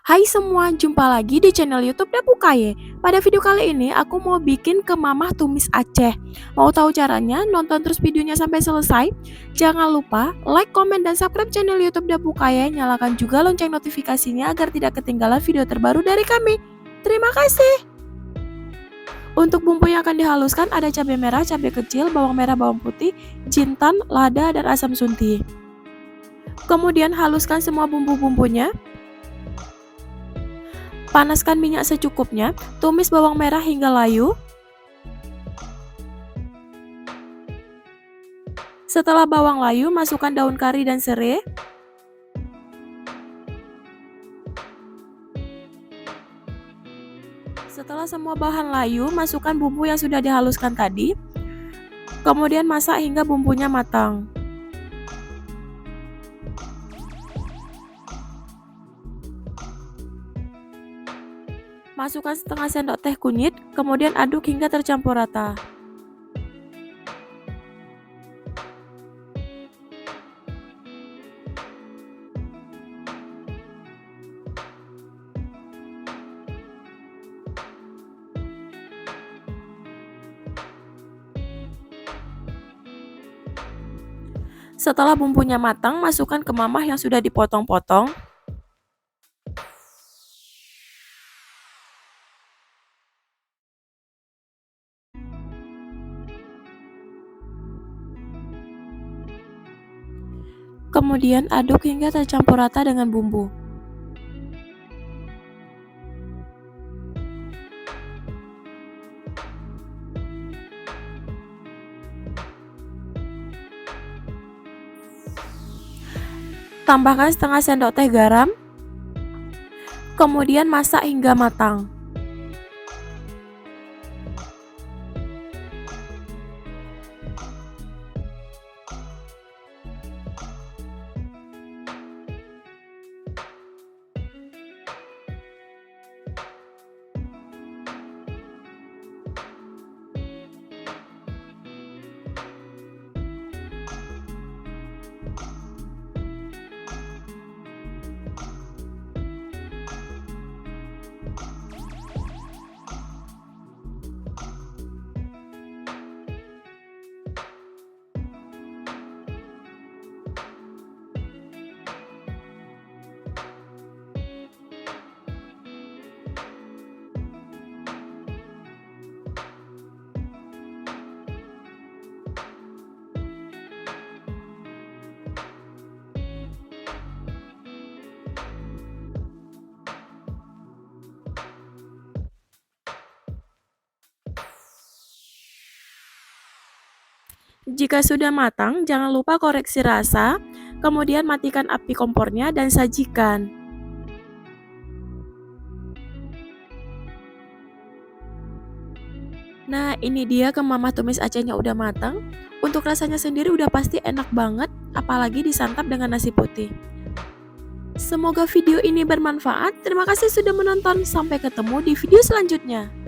Hai semua, jumpa lagi di channel YouTube Dapu Kaye. Pada video kali ini aku mau bikin kemamah tumis Aceh. Mau tahu caranya? Nonton terus videonya sampai selesai. Jangan lupa like, komen, dan subscribe channel YouTube Dapu Kaye. Nyalakan juga lonceng notifikasinya agar tidak ketinggalan video terbaru dari kami. Terima kasih. Untuk bumbu yang akan dihaluskan ada cabai merah, cabai kecil, bawang merah, bawang putih, jintan, lada, dan asam sunti. Kemudian haluskan semua bumbu-bumbunya. Panaskan minyak secukupnya, tumis bawang merah hingga layu. Setelah bawang layu, masukkan daun kari dan serai. Setelah semua bahan layu, masukkan bumbu yang sudah dihaluskan tadi. Kemudian masak hingga bumbunya matang. Masukkan setengah sendok teh kunyit, kemudian aduk hingga tercampur rata. Setelah bumbunya matang, masukkan kemamah yang sudah dipotong-potong. Kemudian aduk hingga tercampur rata dengan bumbu. Tambahkan setengah sendok teh garam. Kemudian masak hingga matang. Jika sudah matang, jangan lupa koreksi rasa, kemudian matikan api kompornya dan sajikan. Nah, ini dia kemamah tumis Acehnya udah matang. Untuk rasanya sendiri udah pasti enak banget, apalagi disantap dengan nasi putih. Semoga video ini bermanfaat. Terima kasih sudah menonton. Sampai ketemu di video selanjutnya.